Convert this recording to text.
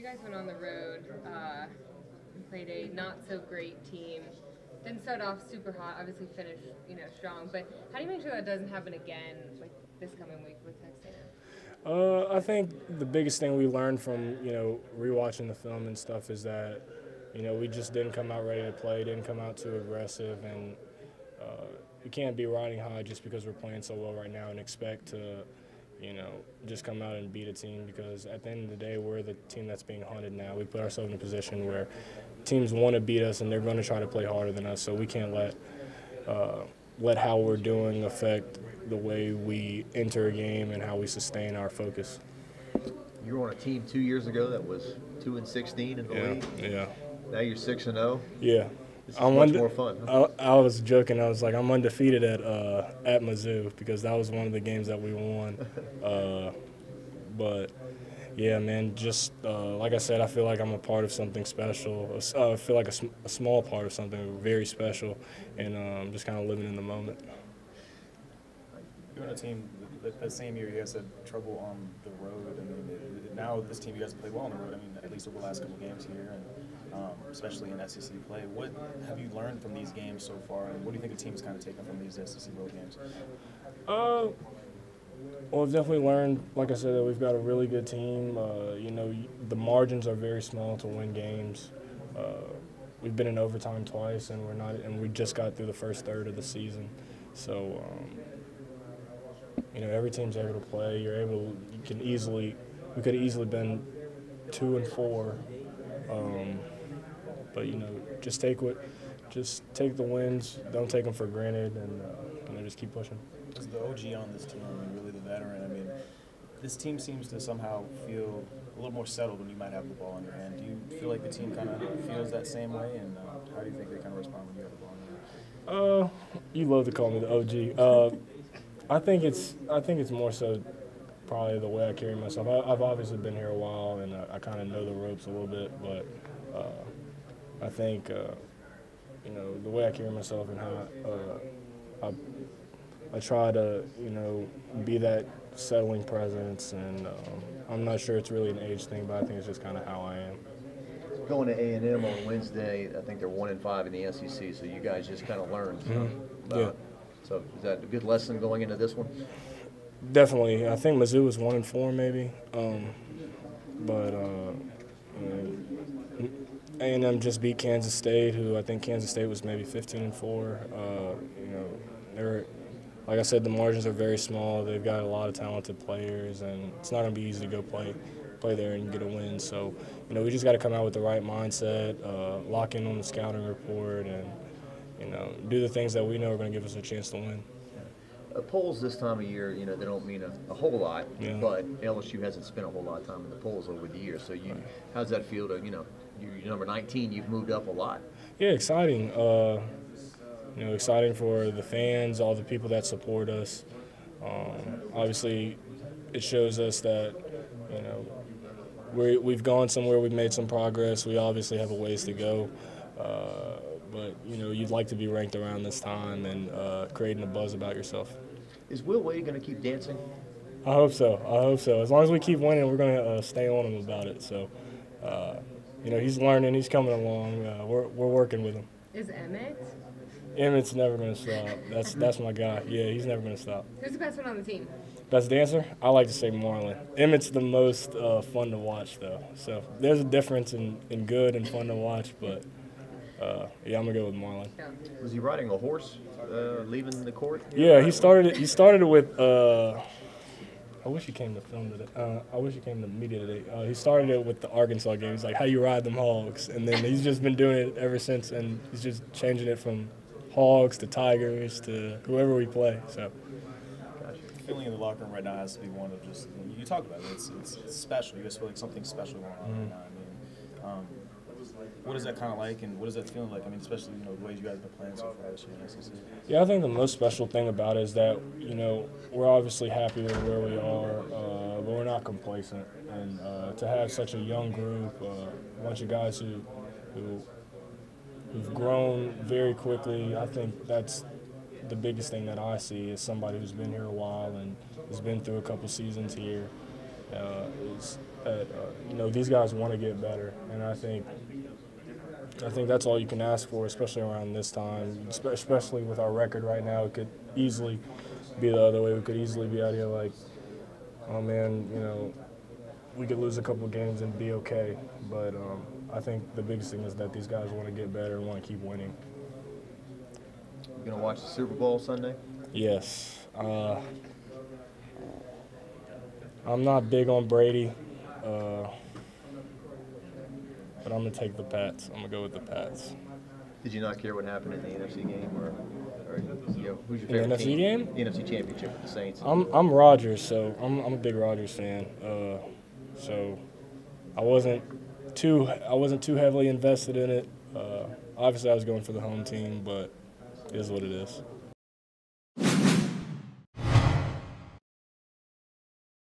guys went on the road and played a not-so-great team. Didn't start off super hot, obviously finished, strong. But how do you make sure that doesn't happen again, like this coming week with Texas I think the biggest thing we learned from rewatching the film and stuff is that we just didn't come out ready to play, didn't come out too aggressive, and we can't be riding high just because we're playing so well right now and expect to just come out and beat a team, because at the end of the day, we're the team that's being hunted now. We put ourselves in a position where teams want to beat us and they're going to try to play harder than us, so we can't let how we're doing affect the way we enter a game and how we sustain our focus. You were on a team 2 years ago that was 2-16 in the league. Yeah. Now you're 6-0. Yeah. This is much more fun. Huh? I was joking. I was like, I'm undefeated at Mizzou, because that was one of the games that we won. But yeah, man, just like I said, I feel like I'm a part of something special. I feel like a small part of something very special, and I'm just kind of living in the moment. You're on a team that same year you guys had trouble on the road. I mean, now this team you guys play well on the road. I mean, at least over the last couple games here, and especially in SEC play. What have you learned from these games so far, and what do you think the team's kind of taken from these SEC road games? Well, I've definitely learned, like I said, that we've got a really good team. The margins are very small to win games. We've been in overtime twice, and we just got through the first third of the season. So, every team's able to play. We could have easily been 2-4. But just take the wins. Don't take them for granted, and just keep pushing. As the OG on this team, I mean, really the veteran, I mean, this team seems to somehow feel a little more settled when you might have the ball in your hand. Do you feel like the team kind of feels that same way, and how do you think they kind of respond when you have the ball in your hand? You love to call me the OG. I think it's more so probably the way I carry myself. I've obviously been here a while, and I kind of know the ropes a little bit, but I think the way I carry myself and how I try to be that settling presence, and I'm not sure it's really an age thing, but I think it's just kind of how I am. Going to A&M on Wednesday, I think they're 1-5 in the SEC, so you guys just kind of learned about it. So is that a good lesson going into this one? Definitely. I think Mizzou was 1-4 maybe, but A&M just beat Kansas State, who I think Kansas State was maybe 15-4. Like I said, the margins are very small. They've got a lot of talented players, and it's not going to be easy to go play there and get a win. So, we just got to come out with the right mindset, lock in on the scouting report, and do the things that we know are going to give us a chance to win. Polls this time of year, they don't mean a whole lot, but LSU hasn't spent a whole lot of time in the polls over the years. So, how does that feel to, you're number 19, you've moved up a lot? Yeah, exciting. Exciting for the fans, all the people that support us. Obviously, it shows us that, we've gone somewhere, we've made some progress. We obviously have a ways to go. But, you'd like to be ranked around this time and creating a buzz about yourself. Is Will Wade going to keep dancing? I hope so. As long as we keep winning, we're going to stay on him about it. So, he's learning. He's coming along. We're working with him. Is Emmett? Emmett's never going to stop. That's my guy. Yeah, he's never going to stop. Who's the best one on the team? Best dancer? I like to say Marlon. Emmett's the most fun to watch, though. So there's a difference in good and fun to watch, but I'm gonna go with Marlon. Was he riding a horse leaving the court? Yeah, he started it with. I wish he came to film today. I wish he came to media today. He started it with the Arkansas game. He's like, "How you ride them hogs?" And then he's just been doing it ever since, and he's just changing it from hogs to tigers to whoever we play. So. The feeling in the locker room right now has to be one of just, you talk about it, it's special. You guys feel like something special going on right now. I mean, what is that kind of like, and what is that feeling like? I mean, especially, the ways you guys have been playing so far this year in SEC. Yeah, I think the most special thing about it is that, we're obviously happy with where we are, but we're not complacent. And to have such a young group, a bunch of guys who've grown very quickly, I think that's the biggest thing that I see is somebody who's been here a while and has been through a couple seasons here. is that these guys want to get better, and I think that's all you can ask for, especially around this time, especially with our record right now. It could easily be the other way. We could easily be out here like, oh man, we could lose a couple of games and be okay. But I think the biggest thing is that these guys want to get better and want to keep winning. You gonna watch the Super Bowl Sunday? Yes. I'm not big on Brady, but I'm going to take the Pats. I'm going to go with the Pats. Did you not care what happened in the NFC game, or who's your favorite in the NFC team? game? The NFC Championship with the Saints. I'm Rodgers, so I'm a big Rodgers fan. So I wasn't too heavily invested in it. Obviously, I was going for the home team, but it is what it is.